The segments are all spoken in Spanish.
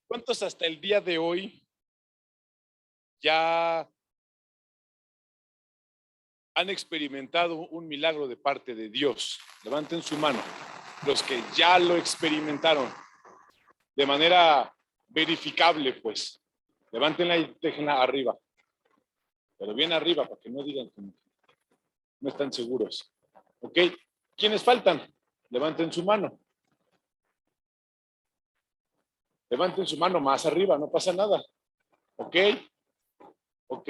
¿Cuántos hasta el día de hoy ya han experimentado un milagro de parte de Dios? Levanten su mano. Los que ya lo experimentaron de manera verificable, pues. Levántenla y déjenla arriba. Pero bien arriba, para que no digan que no están seguros. ¿Ok? ¿Quiénes faltan? Levanten su mano. Levanten su mano más arriba, no pasa nada. ¿Ok? ¿Ok?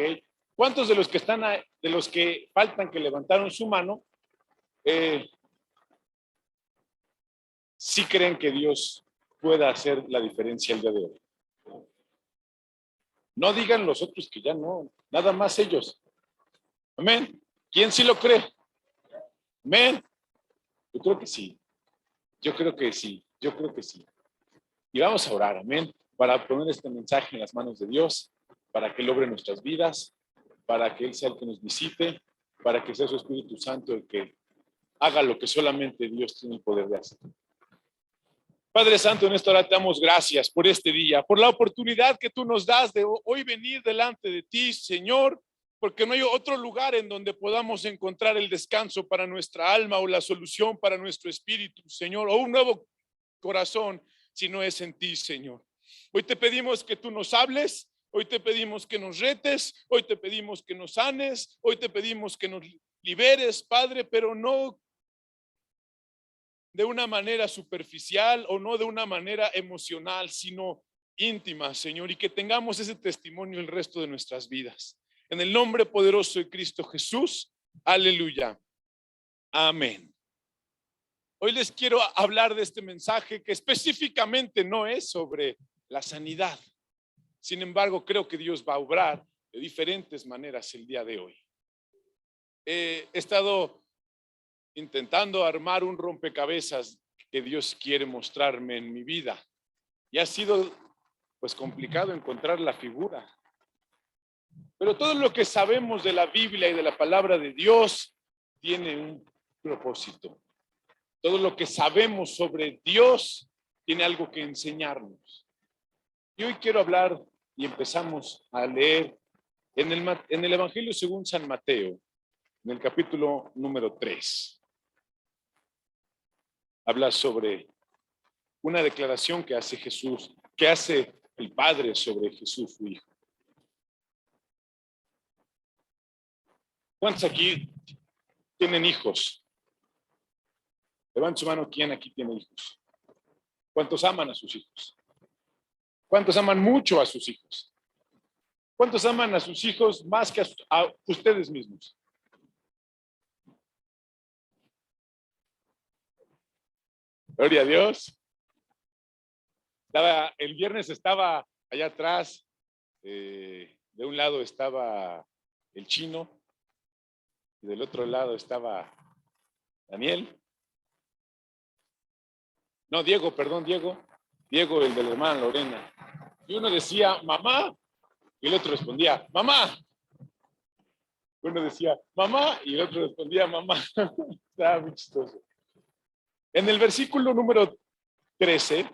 ¿Cuántos de los que están, de los que faltan que levantaron su mano, sí creen que Dios pueda hacer la diferencia el día de hoy? No digan los otros que ya no, nada más ellos. Amén. ¿Quién sí lo cree? Amén. Yo creo que sí. Yo creo que sí. Yo creo que sí. Y vamos a orar, amén, para poner este mensaje en las manos de Dios, para que logre nuestras vidas, para que Él sea el que nos visite, para que sea su Espíritu Santo el que haga lo que solamente Dios tiene el poder de hacer. Padre Santo, en esta hora te damos gracias por este día, por la oportunidad que tú nos das de hoy venir delante de ti, Señor, porque no hay otro lugar en donde podamos encontrar el descanso para nuestra alma o la solución para nuestro espíritu, Señor, o un nuevo corazón, si no es en ti, Señor. Hoy te pedimos que tú nos hables, hoy te pedimos que nos retes, hoy te pedimos que nos sanes, hoy te pedimos que nos liberes, Padre, pero no de una manera superficial o no de una manera emocional, sino íntima, Señor, y que tengamos ese testimonio el resto de nuestras vidas. En el nombre poderoso de Cristo Jesús, aleluya. Amén. Hoy les quiero hablar de este mensaje que específicamente no es sobre la sanidad. Sin embargo, creo que Dios va a obrar de diferentes maneras el día de hoy. He estado intentando armar un rompecabezas que Dios quiere mostrarme en mi vida. Y ha sido pues complicado encontrar la figura. Pero todo lo que sabemos de la Biblia y de la palabra de Dios tiene un propósito. Todo lo que sabemos sobre Dios tiene algo que enseñarnos. Y hoy quiero hablar y empezamos a leer en el Evangelio según San Mateo, en el capítulo número 3. Habla sobre una declaración que hace Jesús, que hace el Padre sobre Jesús, su Hijo. ¿Cuántos aquí tienen hijos? Levanta su mano, ¿quién aquí tiene hijos? ¿Cuántos aman a sus hijos? ¿Cuántos aman mucho a sus hijos? ¿Cuántos aman a sus hijos más que a ustedes mismos? Gloria a Dios. El viernes estaba allá atrás, de un lado estaba el chino y del otro lado estaba Daniel. No, Diego, perdón, Diego, el de la hermana Lorena. Y uno decía, mamá, y el otro respondía, mamá. Uno decía, mamá, y el otro respondía, mamá. Estaba muy chistoso. En el versículo número 13,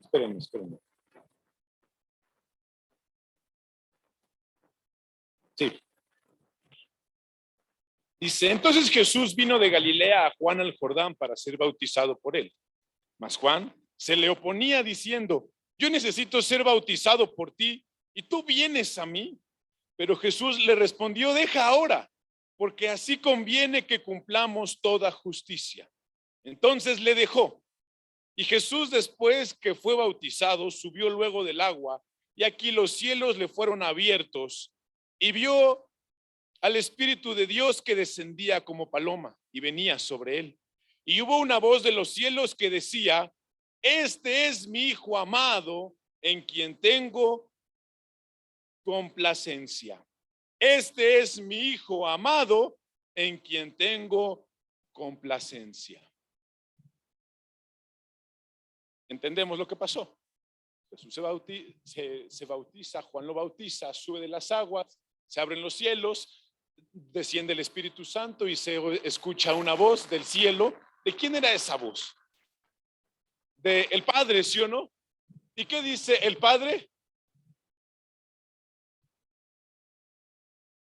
espérenme. Sí. Dice, entonces Jesús vino de Galilea a Juan al Jordán para ser bautizado por él. Mas Juan se le oponía diciendo, yo necesito ser bautizado por ti y tú vienes a mí. Pero Jesús le respondió, deja ahora, porque así conviene que cumplamos toda justicia. Entonces le dejó. Y Jesús, después que fue bautizado, subió luego del agua, y aquí los cielos le fueron abiertos, y vio al Espíritu de Dios que descendía como paloma y venía sobre él. Y hubo una voz de los cielos que decía, este es mi Hijo amado, en quien tengo complacencia. Este es mi Hijo amado, en quien tengo complacencia. ¿Entendemos lo que pasó? Jesús se bautiza, Juan lo bautiza, sube de las aguas, Se abren los cielos, desciende el Espíritu Santo y se escucha una voz del cielo. ¿De quién era esa voz? ¿Del Padre, sí o no? ¿Y qué dice el Padre?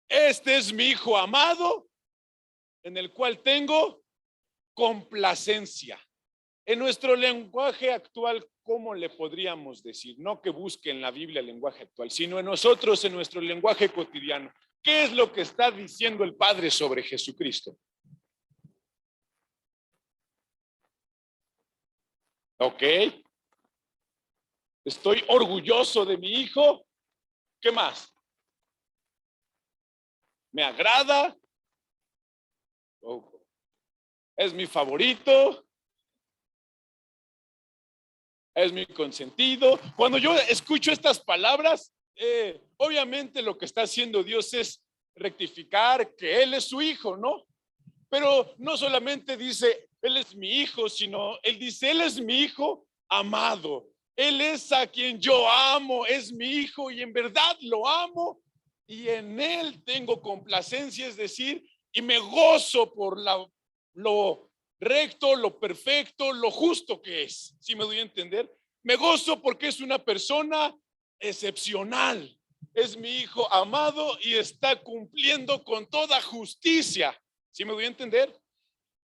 Este es mi Hijo amado, en el cual tengo complacencia. En nuestro lenguaje actual, ¿cómo le podríamos decir? No que busque en la Biblia el lenguaje actual, sino en nosotros, en nuestro lenguaje cotidiano. ¿Qué es lo que está diciendo el Padre sobre Jesucristo? Ok. Estoy orgulloso de mi hijo. ¿Qué más? Me agrada. Oh, es mi favorito. Es mi consentido. Cuando yo escucho estas palabras, obviamente lo que está haciendo Dios es rectificar que Él es su hijo, ¿no? Pero no solamente dice, Él es mi hijo, sino Él dice, Él es mi hijo amado. Él es a quien yo amo, es mi hijo y en verdad lo amo y en Él tengo complacencia, es decir, y me gozo por lo recto, lo perfecto, lo justo que es. ¿Sí me doy a entender? Me gozo porque es una persona excepcional. Es mi hijo amado y está cumpliendo con toda justicia. ¿Sí me doy a entender?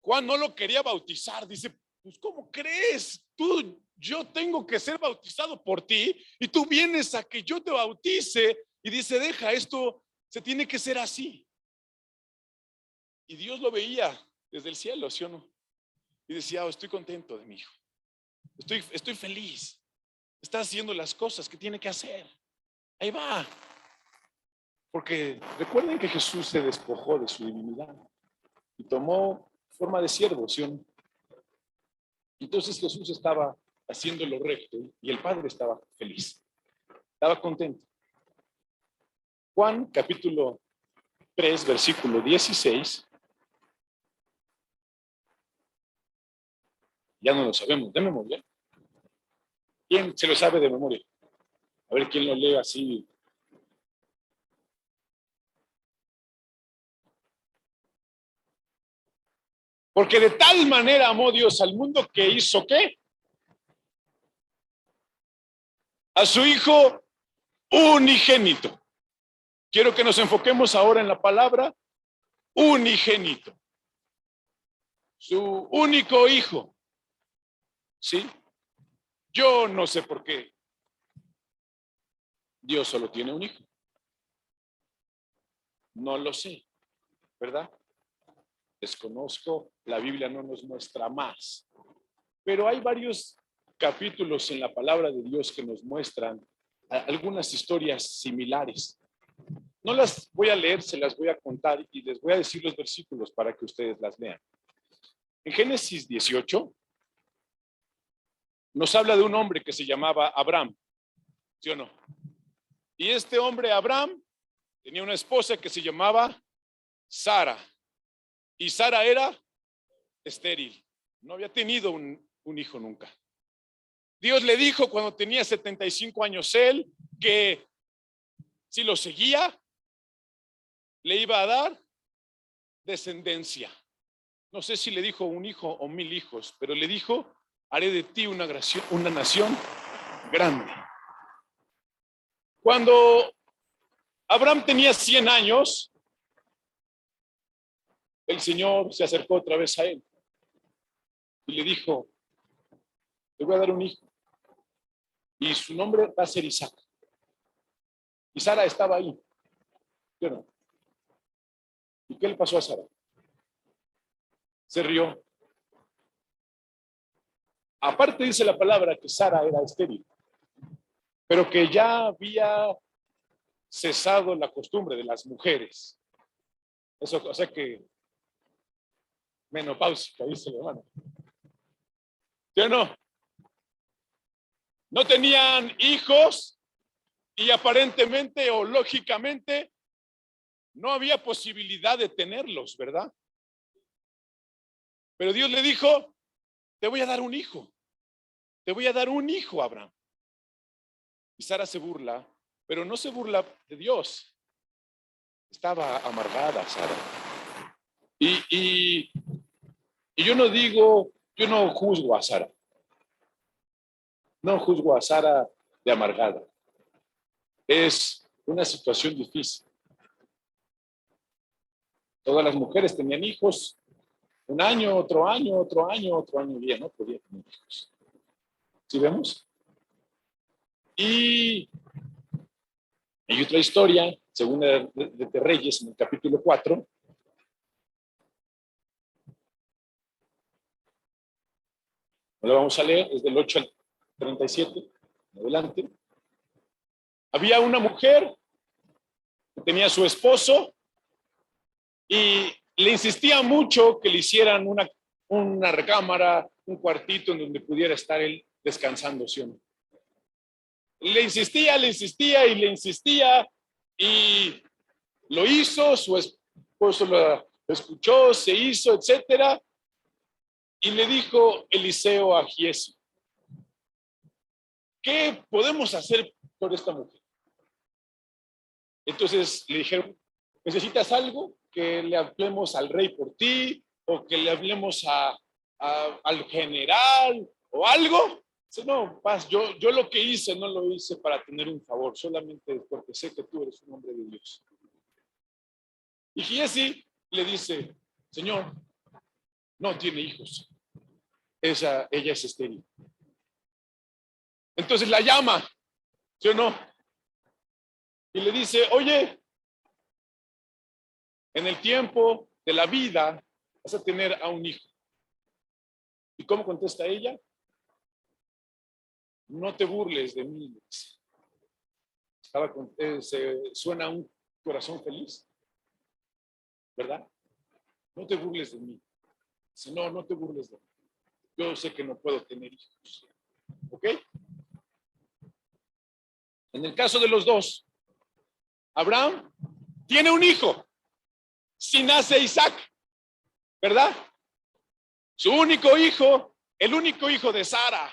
Juan no lo quería bautizar. Dice, pues ¿cómo crees? Yo tengo que ser bautizado por ti y tú vienes a que yo te bautice. Y dice, deja, esto se tiene que ser así. Y Dios lo veía desde el cielo, ¿sí o no? Y decía, oh, estoy contento de mi hijo. Estoy feliz. Está haciendo las cosas que tiene que hacer. Ahí va. Porque recuerden que Jesús se despojó de su divinidad y tomó forma de siervo, ¿sí o no? Entonces Jesús estaba haciendo lo recto y el Padre estaba feliz, estaba contento. Juan capítulo 3, versículo 16. Ya no lo sabemos de memoria. ¿Quién se lo sabe de memoria? A ver quién lo lee así. Porque de tal manera amó Dios al mundo que hizo ¿qué? A su Hijo unigénito. Quiero que nos enfoquemos ahora en la palabra unigénito. Su único hijo. ¿Sí? Yo no sé por qué Dios solo tiene un hijo. No lo sé, ¿verdad? Desconozco, la Biblia no nos muestra más. Pero hay varios capítulos en la palabra de Dios que nos muestran algunas historias similares. No las voy a leer, se las voy a contar y les voy a decir los versículos para que ustedes las lean. En Génesis 18 nos habla de un hombre que se llamaba Abraham, ¿sí o no? Y este hombre, Abraham, tenía una esposa que se llamaba Sara. Y Sara era estéril. No había tenido un hijo nunca. Dios le dijo cuando tenía 75 años él que si lo seguía, le iba a dar descendencia. No sé si le dijo un hijo o 1000 hijos, pero le dijo, haré de ti una nación grande. Cuando Abraham tenía 100 años, el Señor se acercó otra vez a él y le dijo, te voy a dar un hijo y su nombre va a ser Isaac. Y Sara estaba ahí. ¿Sí no? ¿Y qué le pasó a Sara? Se rió. Aparte dice la palabra que Sara era estéril, pero que ya había cesado la costumbre de las mujeres. Eso, o sea que menopáusica, dice el hermano. ¿Sí o no? No tenían hijos y aparentemente o lógicamente no había posibilidad de tenerlos, ¿verdad? Pero Dios le dijo, te voy a dar un hijo. Te voy a dar un hijo, Abraham. Y Sara se burla, pero no se burla de Dios. estaba amargada Sara. Y yo no digo, yo no juzgo a Sara. No juzgo a Sara de amargada. Es una situación difícil. Todas las mujeres tenían hijos, un año, otro año, otro año, otro año, y ya no podía tener hijos. ¿Sí vemos? Y hay otra historia, según de Reyes, en el capítulo 4. Lo vamos a leer, es del 8 al 37, en adelante. Había una mujer que tenía a su esposo y le insistía mucho que le hicieran una recámara, un cuartito en donde pudiera estar él descansando, ¿sí o no? Le insistía y le insistía y lo hizo, su esposo lo escuchó, se hizo, etcétera. Y le dijo Eliseo a Giezi, ¿qué podemos hacer por esta mujer? Entonces le dijeron, ¿necesitas algo? Que le hablemos al rey por ti, o que le hablemos al general, o algo. Dice, no, paz, yo lo que hice no lo hice para tener un favor, solamente porque sé que tú eres un hombre de Dios. Y Giezi le dice, Señor, no tiene hijos. Ella es estéril. Entonces la llama, ¿sí o no? Y le dice, oye, en el tiempo de la vida vas a tener a un hijo. ¿Y cómo contesta ella? No te burles de mí. Suena un corazón feliz, ¿verdad? No te burles de mí. Dice, no te burles de mí. Yo sé que no puedo tener hijos. ¿Ok? En el caso de los dos, Abraham tiene un hijo. Si nace Isaac, ¿verdad? Su único hijo, el único hijo de Sara,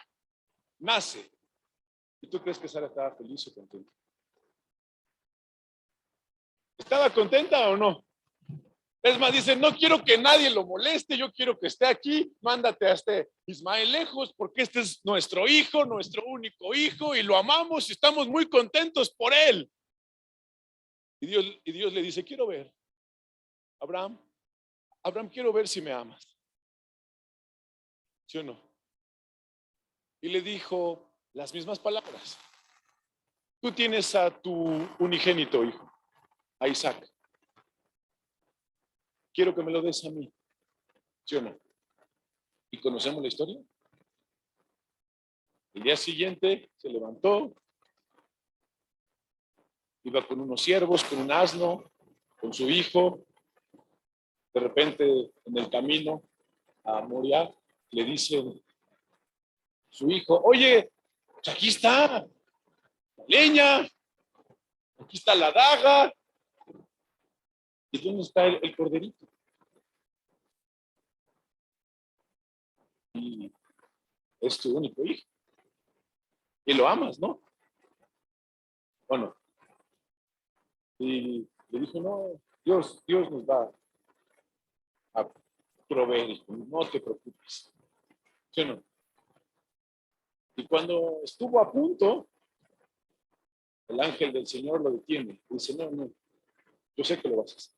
nace. ¿Y tú crees que Sara estaba feliz o contenta? ¿Estaba contenta o no? Es más, dice, no quiero que nadie lo moleste, yo quiero que esté aquí, mándate a este Ismael lejos, porque este es nuestro hijo, nuestro único hijo, y lo amamos y estamos muy contentos por él. Y Dios le dice, quiero ver, Abraham, quiero ver si me amas. ¿Sí o no? Y le dijo las mismas palabras. Tú tienes a tu unigénito hijo, a Isaac. Quiero que me lo des a mí. ¿Sí o no? ¿Y conocemos la historia? El día siguiente se levantó, iba con unos siervos, con un asno, con su hijo. De repente, en el camino a Moria, le dice su hijo, oye, pues aquí está la leña, aquí está la daga. ¿Y dónde está el corderito? Y es tu único hijo. Y lo amas, ¿no? ¿O no? Y le dijo, no, Dios nos va a proveer, hijo, no te preocupes. ¿Sí o no? Y cuando estuvo a punto, el ángel del Señor lo detiene. Dice, no, yo sé que lo vas a hacer.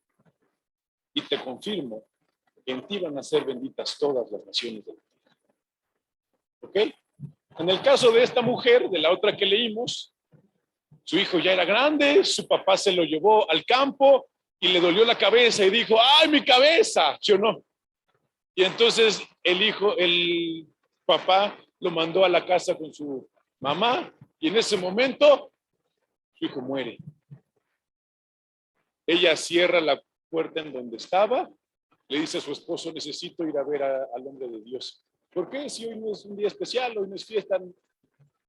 Y te confirmo que en ti van a ser benditas todas las naciones de la tierra. ¿Ok? En el caso de esta mujer, de la otra que leímos, su hijo ya era grande, su papá se lo llevó al campo y le dolió la cabeza y dijo, ¡ay, mi cabeza! ¿Sí o no? Y entonces el papá lo mandó a la casa con su mamá y en ese momento su hijo muere. Ella cierra la puerta en donde estaba, le dice a su esposo, necesito ir a ver al hombre de Dios. ¿Por qué? Si hoy no es un día especial, hoy no es fiesta,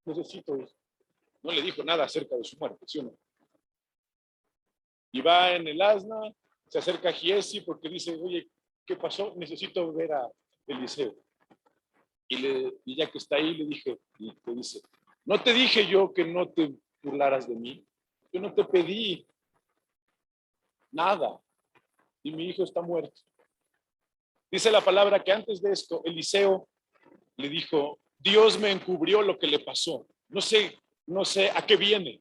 necesito ir. No le dijo nada acerca de su muerte, ¿sí o no? Y va en el asna, se acerca a Giezi porque dice, oye, ¿qué pasó? Necesito ver a Eliseo. Y ya que está ahí, le dice, ¿no te dije yo que no te burlaras de mí? Yo no te pedí nada. Y mi hijo está muerto. Dice la palabra que antes de esto, Eliseo le dijo, Dios me encubrió lo que le pasó. No sé a qué viene.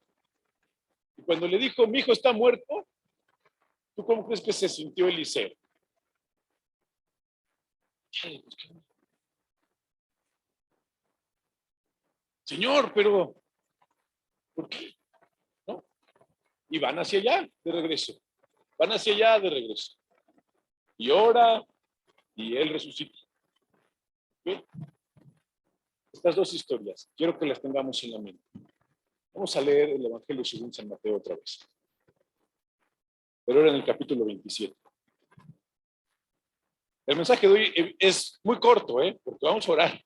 Y cuando le dijo, mi hijo está muerto, ¿tú cómo crees que se sintió Eliseo? Señor, pero ¿por qué? ¿No? Y van hacia allá de regreso. Van hacia allá de regreso. Y ora y él resucita. ¿Okay? Estas dos historias, quiero que las tengamos en la mente. Vamos a leer el Evangelio según San Mateo otra vez. Pero ahora en el capítulo 27. El mensaje de hoy es muy corto, porque vamos a orar.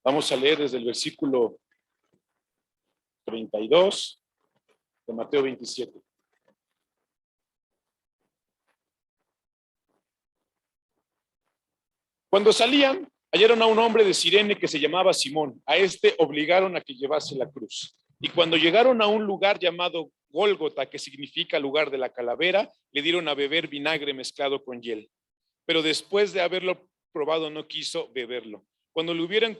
Vamos a leer desde el versículo 32 de Mateo 27. Cuando salían, hallaron a un hombre de Cirene que se llamaba Simón. A este obligaron a que llevase la cruz. Y cuando llegaron a un lugar llamado Gólgota, que significa lugar de la calavera, le dieron a beber vinagre mezclado con hiel. Pero después de haberlo probado, no quiso beberlo. Cuando lo hubieran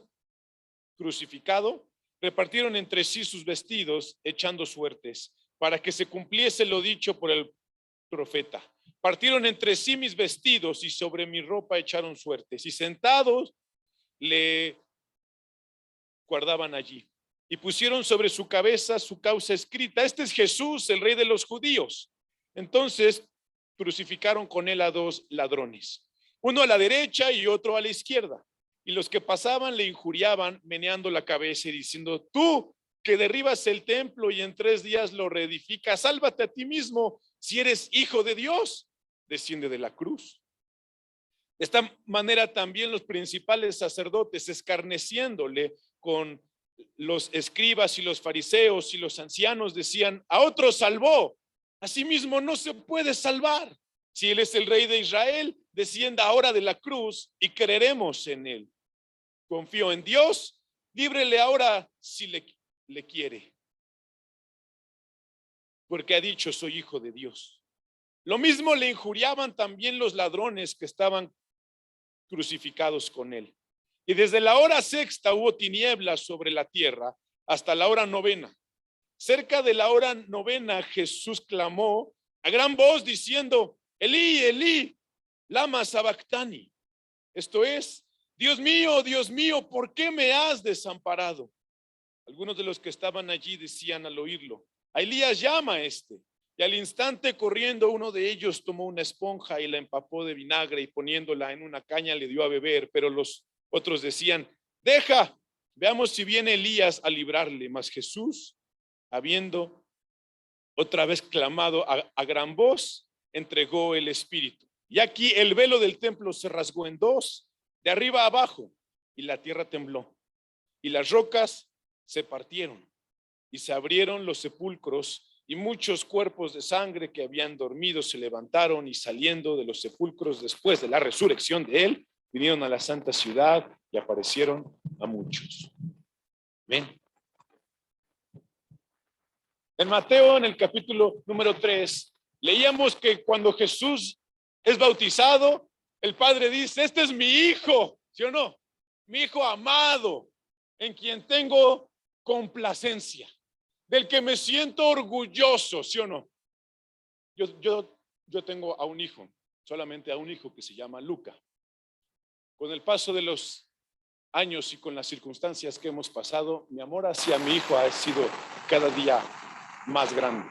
crucificado, repartieron entre sí sus vestidos, echando suertes, para que se cumpliese lo dicho por el profeta. Partieron entre sí mis vestidos y sobre mi ropa echaron suertes, y sentados le guardaban allí. Y pusieron sobre su cabeza su causa escrita: este es Jesús, el Rey de los judíos. Entonces crucificaron con él a dos ladrones, uno a la derecha y otro a la izquierda. Y los que pasaban le injuriaban, meneando la cabeza y diciendo: tú que derribas el templo y en 3 días lo reedificas, sálvate a ti mismo. Si eres hijo de Dios, desciende de la cruz. De esta manera también los principales sacerdotes, escarneciéndole con los escribas y los fariseos y los ancianos, decían: a otro salvó, a sí mismo no se puede salvar. Si él es el Rey de Israel, descienda ahora de la cruz y creeremos en él. Confío en Dios, líbrele ahora si le quiere, porque ha dicho: soy hijo de Dios. Lo mismo le injuriaban también los ladrones que estaban crucificados con él. Y desde la hora 6 hubo tinieblas sobre la tierra hasta la hora 9. Cerca de la hora 9 Jesús clamó a gran voz diciendo: Elí, Elí, lama sabactani. Esto es: Dios mío, ¿por qué me has desamparado? Algunos de los que estaban allí decían al oírlo: a Elías llama a este. Y al instante, corriendo, uno de ellos tomó una esponja y la empapó de vinagre y poniéndola en una caña le dio a beber. Pero los otros decían: deja, veamos si viene Elías a librarle. Mas Jesús, habiendo otra vez clamado a gran voz, entregó el espíritu. Y aquí el velo del templo se rasgó en dos, de arriba a abajo, y la tierra tembló, y las rocas se partieron, y se abrieron los sepulcros, y muchos cuerpos de sangre que habían dormido se levantaron, y saliendo de los sepulcros después de la resurrección de él, vinieron a la santa ciudad y aparecieron a muchos. ¿Ven? En Mateo, en el capítulo número 3, leíamos que cuando Jesús es bautizado, el Padre dice: este es mi hijo, ¿sí o no? Mi hijo amado, en quien tengo complacencia, del que me siento orgulloso, ¿sí o no? Yo tengo a un hijo, solamente a un hijo, que se llama Luca. Con el paso de los años y con las circunstancias que hemos pasado, mi amor hacia mi hijo ha sido cada día más grande.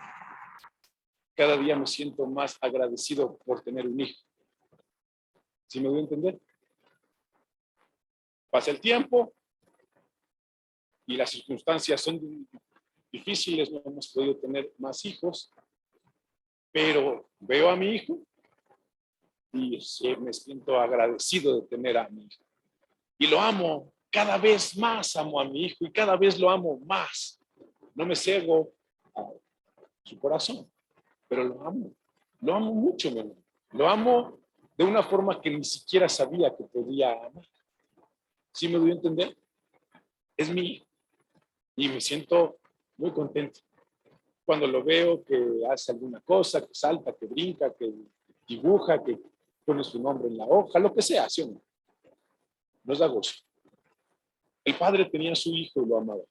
Cada día me siento más agradecido por tener un hijo. ¿Sí me voy a entender? Pasa el tiempo y las circunstancias son difíciles, no hemos podido tener más hijos, pero veo a mi hijo y me siento agradecido de tener a mi hijo. Y lo amo, cada vez más amo a mi hijo y cada vez lo amo más. No me cego a su corazón, pero lo amo Lo amo mucho, mi hermano. Lo amo de una forma que ni siquiera sabía que podía amar. ¿Sí me doy a entender? Es mi hijo y me siento muy contento cuando lo veo que hace alguna cosa, que salta, que brinca, que dibuja, que pone su nombre en la hoja, lo que sea, ¿sí o no? Nos da gozo. El padre tenía a su hijo y lo amaba.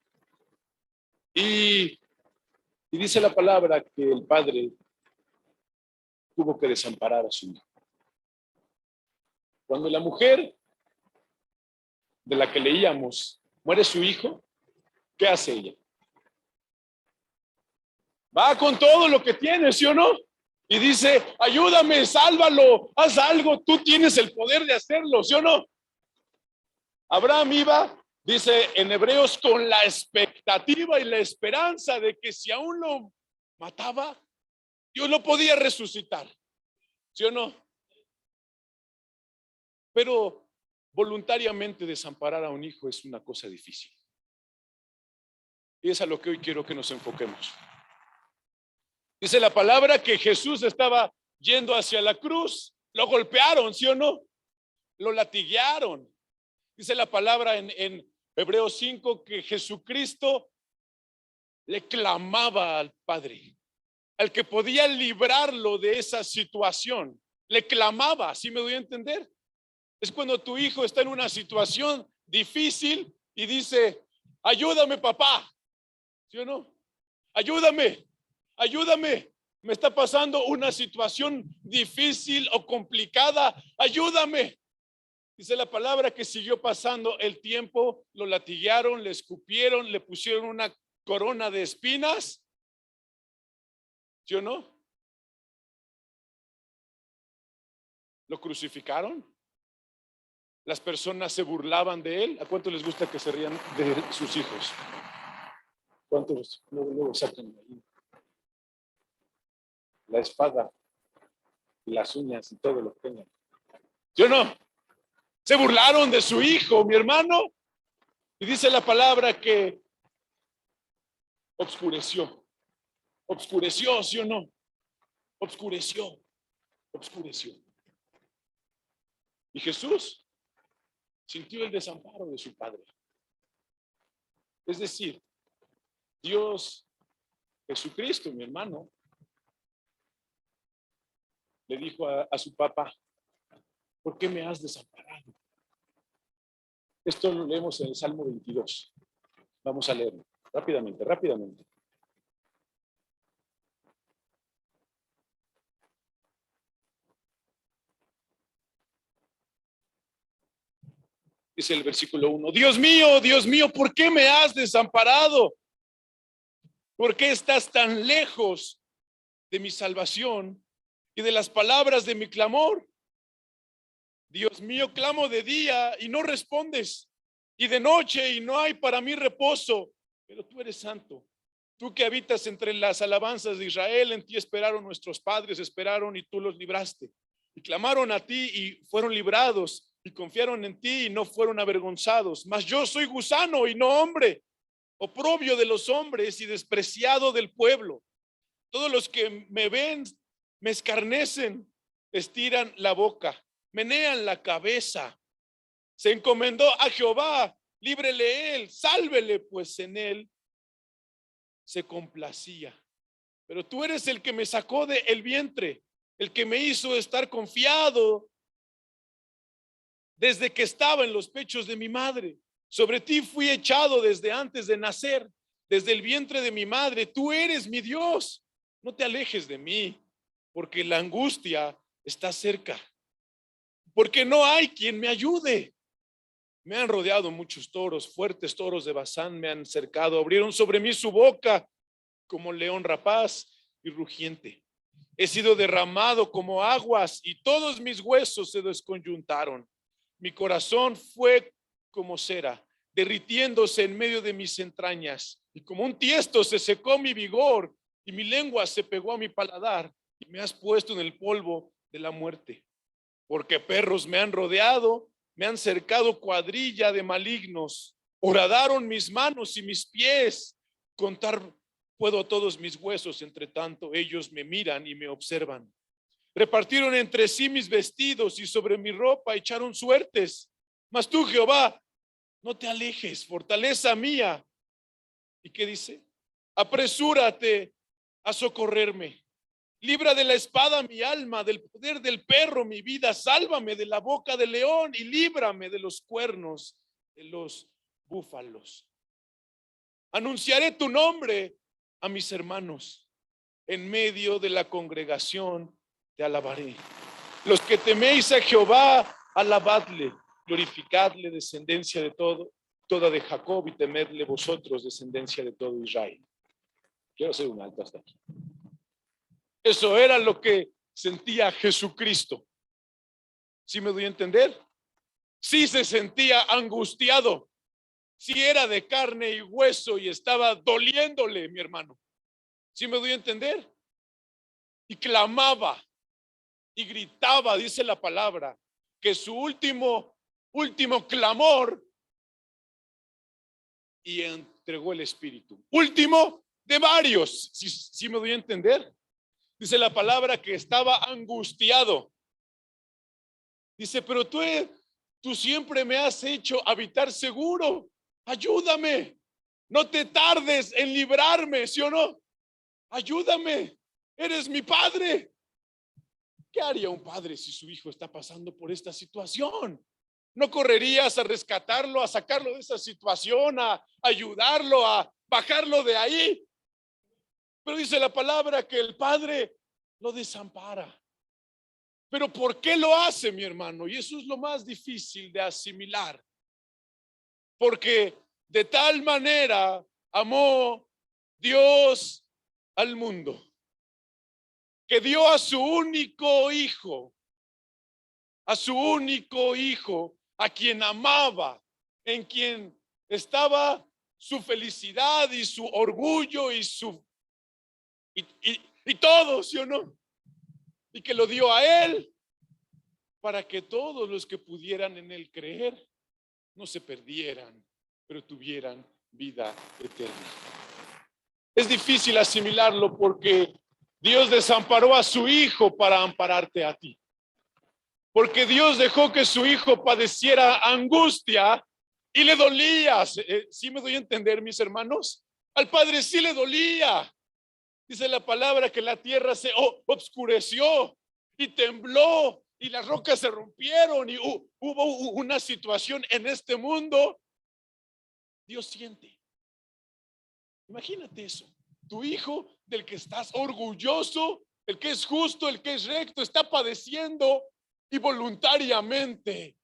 Y dice la palabra que el padre tuvo que desamparar a su hijo. Cuando la mujer de la que leíamos muere su hijo, ¿qué hace ella? Va con todo lo que tiene, ¿sí o no? Y dice, ayúdame, sálvalo, haz algo, tú tienes el poder de hacerlo, ¿sí o no? Abraham iba, dice en Hebreos, con la expectativa y la esperanza de que si aún lo mataba, Dios lo podía resucitar, ¿sí o no? Pero voluntariamente desamparar a un hijo es una cosa difícil. Y es a lo que hoy quiero que nos enfoquemos. Dice la palabra que Jesús estaba yendo hacia la cruz, lo golpearon, ¿sí o no? Lo latiguearon. Dice la palabra en Hebreos 5 que Jesucristo le clamaba al Padre, al que podía librarlo de esa situación. Le clamaba, ¿sí me doy a entender? Es cuando tu hijo está en una situación difícil y dice, ayúdame papá, ¿sí o no? Ayúdame, ayúdame. Me está pasando una situación difícil o complicada. Ayúdame. Dice la palabra que siguió pasando el tiempo, lo latiguearon, le escupieron, le pusieron una corona de espinas. ¿Sí o no? Lo crucificaron. Las personas se burlaban de él. ¿A cuánto les gusta que se rían de sus hijos? ¿Cuántos luego sacan ahí la espada y las uñas y todo lo que tengan? ¿Sí o no? Se burlaron de su hijo, mi hermano. Y dice la palabra que obscureció. Obscureció, ¿sí o no? Obscureció. Obscureció. Y Jesús sintió el desamparo de su padre. Es decir, Dios, Jesucristo, mi hermano, le dijo a su papá, ¿por qué me has desamparado? Esto lo leemos en el Salmo 22. Vamos a leerlo rápidamente, rápidamente. Dice el versículo 1, Dios mío, ¿por qué me has desamparado? ¿Por qué estás tan lejos de mi salvación y de las palabras de mi clamor? Dios mío, clamo de día y no respondes, y de noche y no hay para mí reposo, pero tú eres santo. Tú que habitas entre las alabanzas de Israel, en ti esperaron nuestros padres, esperaron y tú los libraste. Y clamaron a ti y fueron librados, y confiaron en ti y no fueron avergonzados. Mas yo soy gusano y no hombre, oprobio de los hombres y despreciado del pueblo. Todos los que me ven me escarnecen, estiran la boca, menean la cabeza. Se encomendó a Jehová, líbrele él, sálvele, pues en él se complacía. Pero tú eres el que me sacó del vientre, el que me hizo estar confiado desde que estaba en los pechos de mi madre. Sobre ti fui echado desde antes de nacer, desde el vientre de mi madre. Tú eres mi Dios. No te alejes de mí, porque la angustia está cerca, porque no hay quien me ayude. Me han rodeado muchos toros, fuertes toros de Basán me han cercado, abrieron sobre mí su boca como león rapaz y rugiente. He sido derramado como aguas y todos mis huesos se desconyuntaron. Mi corazón fue como cera, derritiéndose en medio de mis entrañas, y como un tiesto se secó mi vigor y mi lengua se pegó a mi paladar, y me has puesto en el polvo de la muerte. Porque perros me han rodeado, me han cercado cuadrilla de malignos, horadaron mis manos y mis pies, contar puedo todos mis huesos, entre tanto ellos me miran y me observan. Repartieron entre sí mis vestidos y sobre mi ropa echaron suertes. Mas tú, Jehová, no te alejes, fortaleza mía. ¿Y qué dice? Apresúrate a socorrerme. Libra de la espada mi alma, del poder del perro mi vida. Sálvame de la boca del león y líbrame de los cuernos de los búfalos. Anunciaré tu nombre a mis hermanos. En medio de la congregación te alabaré. Los que teméis a Jehová, alabadle, glorificadle, descendencia de toda de Jacob, y temedle vosotros, descendencia de todo Israel. Quiero hacer un alto hasta aquí. Eso era lo que sentía Jesucristo. ¿Sí me doy a entender? Sí se sentía angustiado. Sí era de carne y hueso y estaba doliéndole, mi hermano. ¿Sí me doy a entender? Y clamaba y gritaba, dice la palabra, que su último clamor, y entregó el espíritu. Último de varios. ¿Sí me doy a entender? Dice la palabra que estaba angustiado. Dice, pero tú siempre me has hecho habitar seguro. Ayúdame. No te tardes en librarme, ¿sí o no? Ayúdame. Eres mi padre. ¿Qué haría un padre si su hijo está pasando por esta situación? ¿No correrías a rescatarlo, a sacarlo de esa situación, a ayudarlo, a bajarlo de ahí? Pero dice la palabra que el padre lo desampara. Pero ¿por qué lo hace, mi hermano? Y eso es lo más difícil de asimilar. Porque de tal manera amó Dios al mundo, que dio a su único hijo, a quien amaba, en quien estaba su felicidad y su orgullo y todo, ¿sí o no? Y que lo dio a él para que todos los que pudieran en él creer no se perdieran, pero tuvieran vida eterna. Es difícil asimilarlo porque Dios desamparó a su hijo para ampararte a ti. Porque Dios dejó que su hijo padeciera angustia y le dolía. ¿Sí me doy a entender, mis hermanos? Al padre sí le dolía. Dice la palabra que la tierra se obscureció y tembló y las rocas se rompieron y hubo una situación en este mundo. Dios siente. Imagínate eso. Tu hijo, del que estás orgulloso, el que es justo, el que es recto, está padeciendo y voluntariamente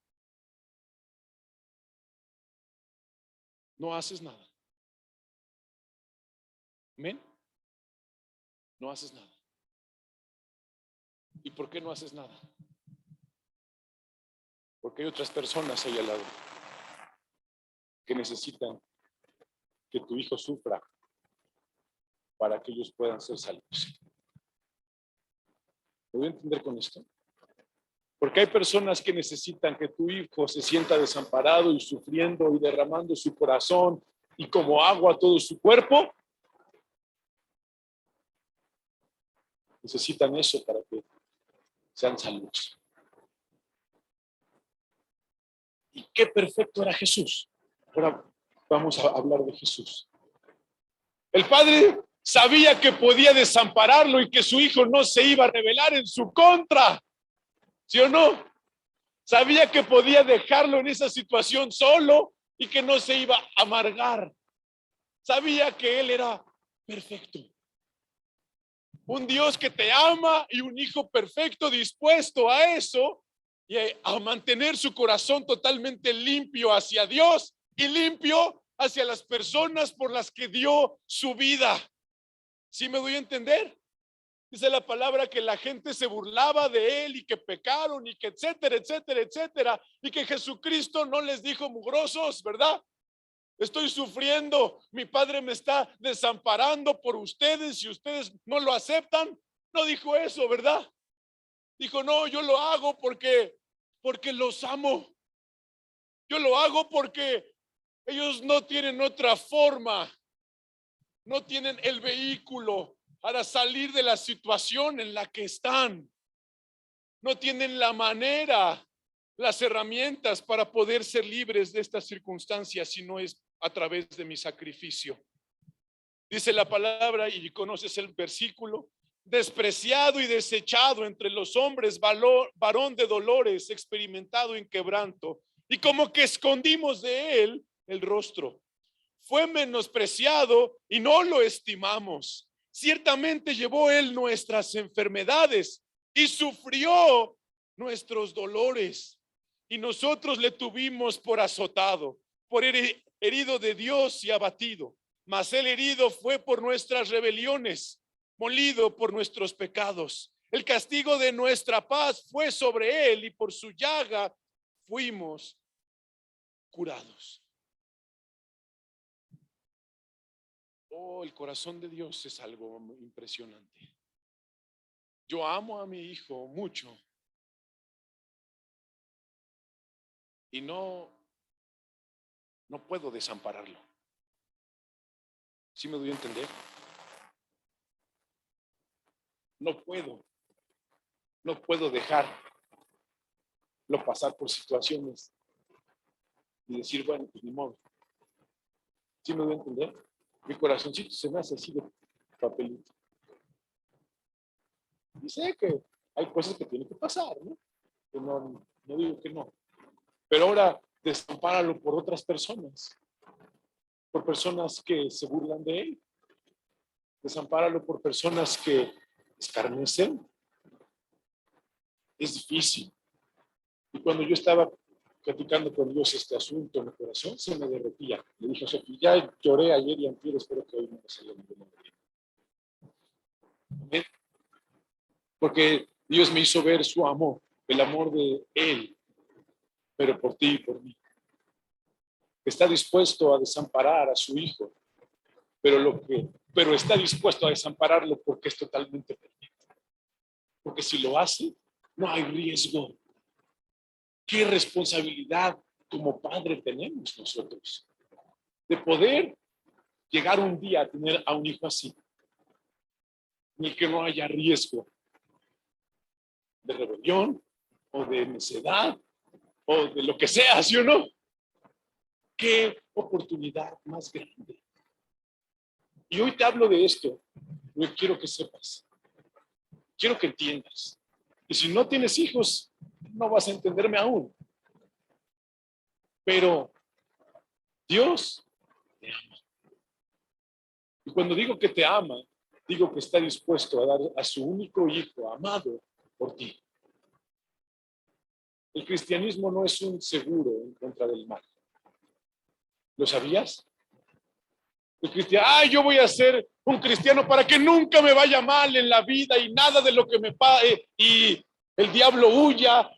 no haces nada. ¿Amén? No haces nada. ¿Y por qué no haces nada? Porque hay otras personas ahí al lado que necesitan que tu hijo sufra para que ellos puedan ser salvos. ¿Me voy a entender con esto? Porque hay personas que necesitan que tu hijo se sienta desamparado y sufriendo y derramando su corazón y como agua todo su cuerpo. Necesitan eso para que sean salvos. Y qué perfecto era Jesús. Ahora vamos a hablar de Jesús. El padre sabía que podía desampararlo y que su hijo no se iba a rebelar en su contra. ¿Sí o no? Sabía que podía dejarlo en esa situación solo y que no se iba a amargar. Sabía que él era perfecto. Un Dios que te ama y un hijo perfecto dispuesto a eso y a mantener su corazón totalmente limpio hacia Dios y limpio hacia las personas por las que dio su vida. ¿Sí me doy a entender? Dice la palabra que la gente se burlaba de él y que pecaron y que etcétera, etcétera, etcétera, y que Jesucristo no les dijo mugrosos, ¿verdad? Estoy sufriendo, mi padre me está desamparando por ustedes y ustedes no lo aceptan. No dijo eso, ¿verdad? Dijo, no, yo lo hago porque los amo. Yo lo hago porque ellos no tienen otra forma, no tienen el vehículo para salir de la situación en la que están. no tienen la manera, las herramientas para poder ser libres de estas circunstancias si no es a través de mi sacrificio. Dice la palabra, y conoces el versículo: despreciado y desechado entre los hombres, varón de dolores, experimentado en quebranto, y como que escondimos de él el rostro. Fue menospreciado y no lo estimamos. Ciertamente llevó él nuestras enfermedades y sufrió nuestros dolores. Y nosotros le tuvimos por azotado, por herido de Dios y abatido. Mas el herido fue por nuestras rebeliones, molido por nuestros pecados. El castigo de nuestra paz fue sobre él, y por su llaga fuimos curados. Oh, el corazón de Dios es algo impresionante. Yo amo a mi hijo mucho y no puedo desampararlo. ¿Sí me doy a entender? No puedo dejarlo pasar por situaciones y decir, bueno, pues ni modo. ¿Sí me doy a entender? Mi corazoncito se me hace así de papelito. Y sé que hay cosas que tienen que pasar, ¿no? Que no digo que no. Pero ahora desampáralo por otras personas, por personas que se burlan de él. Desampáralo por personas que escarnecen. Es difícil. Y cuando yo estaba platicando con Dios este asunto, mi corazón se me derretía. Le dije a Sofía, ya lloré ayer y antier, espero que hoy no me salga ninguna lágrima. Porque Dios me hizo ver su amor, el amor de Él, pero por ti y por mí. Está dispuesto a desamparar a su hijo, pero está dispuesto a desampararlo porque es totalmente perdido. Porque si lo hace, no hay riesgo. ¿Qué responsabilidad como padre tenemos nosotros de poder llegar un día a tener a un hijo así, en el que no haya riesgo de rebelión o de necedad o de lo que sea, ¿sí o no? Qué oportunidad más grande. Y hoy te hablo de esto, yo quiero que sepas, quiero que entiendas. Y si no tienes hijos, no vas a entenderme aún. Pero Dios te ama. Y cuando digo que te ama, digo que está dispuesto a dar a su único hijo amado por ti. El cristianismo no es un seguro en contra del mal. ¿Lo sabías? El cristiano, yo voy a ser un cristiano para que nunca me vaya mal en la vida y nada de lo que me pase y el diablo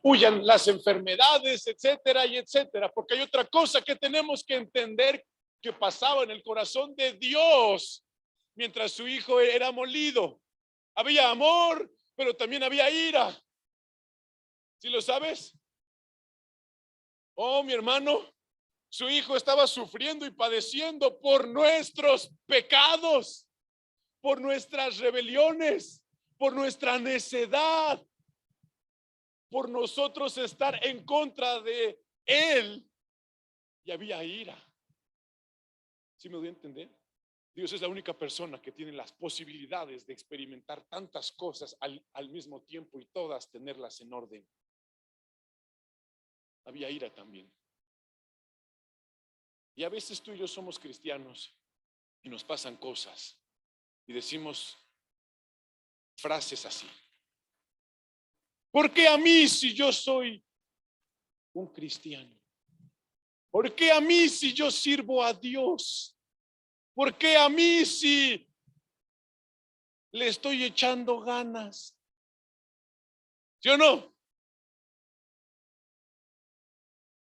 huyan las enfermedades, etcétera y etcétera. Porque hay otra cosa que tenemos que entender que pasaba en el corazón de Dios mientras su hijo era molido. Había amor, pero también había ira. ¿Sí lo sabes? Oh, mi hermano, su hijo estaba sufriendo y padeciendo por nuestros pecados, por nuestras rebeliones, por nuestra necedad, por nosotros estar en contra de él. Y había ira. ¿Sí me doy a entender? Dios es la única persona que tiene las posibilidades de experimentar tantas cosas al mismo tiempo y todas tenerlas en orden. Había ira también. Y a veces tú y yo somos cristianos y nos pasan cosas y decimos frases así. ¿Por qué a mí si yo soy un cristiano? ¿Por qué a mí si yo sirvo a Dios? ¿Por qué a mí si le estoy echando ganas? ¿Sí o no?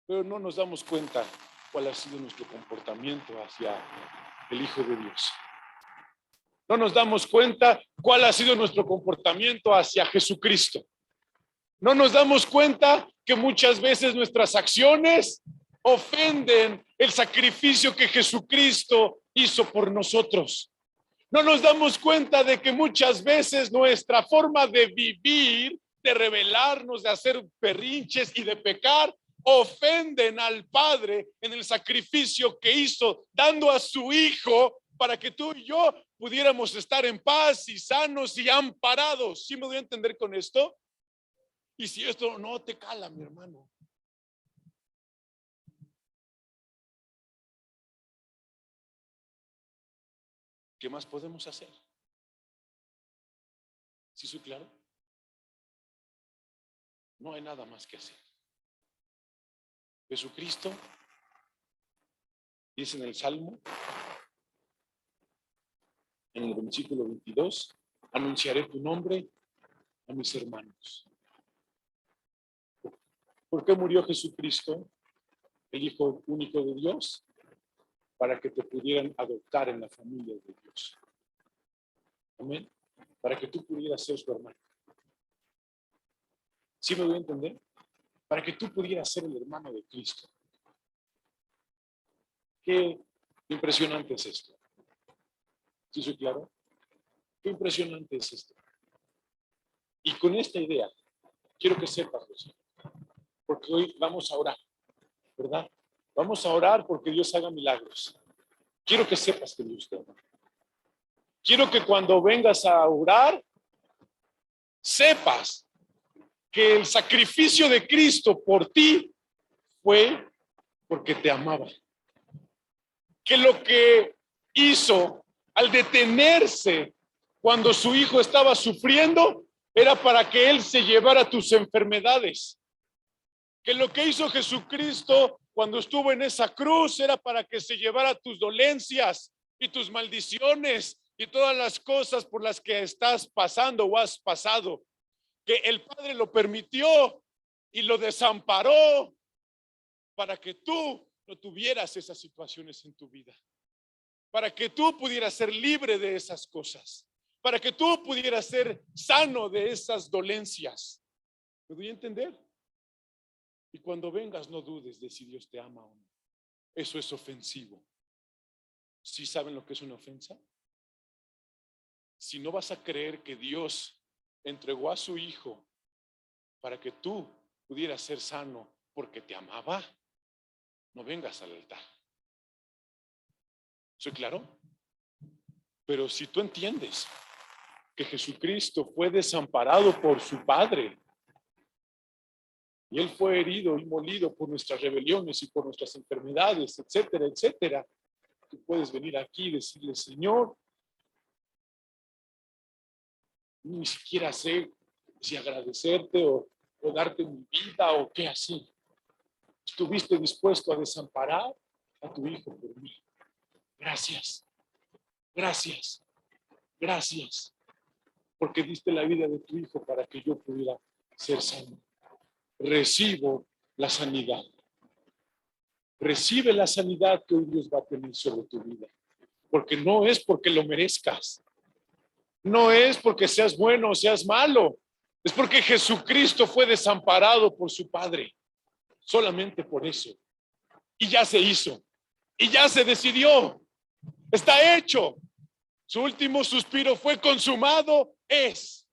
Pero no nos damos cuenta cuál ha sido nuestro comportamiento hacia el Hijo de Dios. No nos damos cuenta cuál ha sido nuestro comportamiento hacia Jesucristo. No nos damos cuenta que muchas veces nuestras acciones ofenden el sacrificio que Jesucristo hizo por nosotros. No nos damos cuenta de que muchas veces nuestra forma de vivir de rebelarnos, de hacer berrinches y de pecar, ofenden al Padre en el sacrificio que hizo, dando a su Hijo para que tú y yo pudiéramos estar en paz y sanos y amparados. ¿Sí me doy a entender con esto? Y si esto no te cala, mi hermano, ¿qué más podemos hacer? ¿Sí soy claro? No hay nada más que hacer. Jesucristo dice en el Salmo, en el versículo 22, anunciaré tu nombre a mis hermanos. ¿Por qué murió Jesucristo, el Hijo único de Dios? Para que te pudieran adoptar en la familia de Dios. Amén. Para que tú pudieras ser su hermano. ¿Sí me voy a entender? Para que tú pudieras ser el hermano de Cristo. Qué impresionante es esto. ¿Sí soy claro? Qué impresionante es esto. Y con esta idea, quiero que sepas, José, porque hoy vamos a orar, ¿verdad? Vamos a orar porque Dios haga milagros. Quiero que sepas que Dios te ama. Quiero que cuando vengas a orar, sepas que el sacrificio de Cristo por ti fue porque te amaba. Que lo que hizo al detenerse cuando su hijo estaba sufriendo era para que él se llevara tus enfermedades. Que lo que hizo Jesucristo cuando estuvo en esa cruz era para que se llevara tus dolencias y tus maldiciones y todas las cosas por las que estás pasando o has pasado. Que el Padre lo permitió y lo desamparó para que tú no tuvieras esas situaciones en tu vida, para que tú pudieras ser libre de esas cosas, para que tú pudieras ser sano de esas dolencias. ¿Me doy a entender? Y cuando vengas, no dudes de si Dios te ama o no. Eso es ofensivo. ¿Sí saben lo que es una ofensa? Si no vas a creer que Dios entregó a su Hijo para que tú pudieras ser sano porque te amaba, no vengas al altar. ¿Soy claro? Pero si tú entiendes que Jesucristo fue desamparado por su Padre y Él fue herido y molido por nuestras rebeliones y por nuestras enfermedades, etcétera, etcétera, tú puedes venir aquí y decirle: Señor, ni siquiera sé si agradecerte o darte mi vida o qué así. Estuviste dispuesto a desamparar a tu Hijo por mí. Gracias, gracias, gracias, porque diste la vida de tu Hijo para que yo pudiera ser sano. Recibo la sanidad. Recibe la sanidad que hoy Dios va a tener sobre tu vida, porque no es porque lo merezcas, no es porque seas bueno o seas malo, es porque Jesucristo fue desamparado por su Padre, solamente por eso. Y ya se hizo, y ya se decidió, está hecho. Su último suspiro fue: consumado es.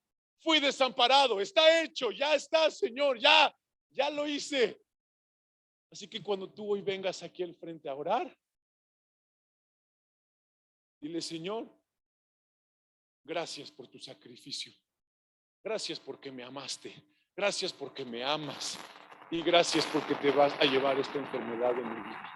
Fui desamparado, está hecho, ya está, Señor, ya lo hice. Así que cuando tú hoy vengas aquí al frente a orar, dile: Señor, gracias por tu sacrificio. Gracias porque me amaste. Gracias porque me amas. Y gracias porque te vas a llevar esta enfermedad en mi vida.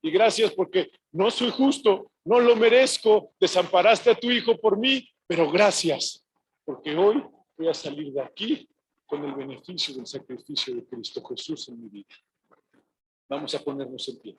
Y gracias porque no soy justo, no lo merezco. Desamparaste a tu Hijo por mí, pero gracias porque hoy voy a salir de aquí con el beneficio del sacrificio de Cristo Jesús en mi vida. Vamos a ponernos en pie.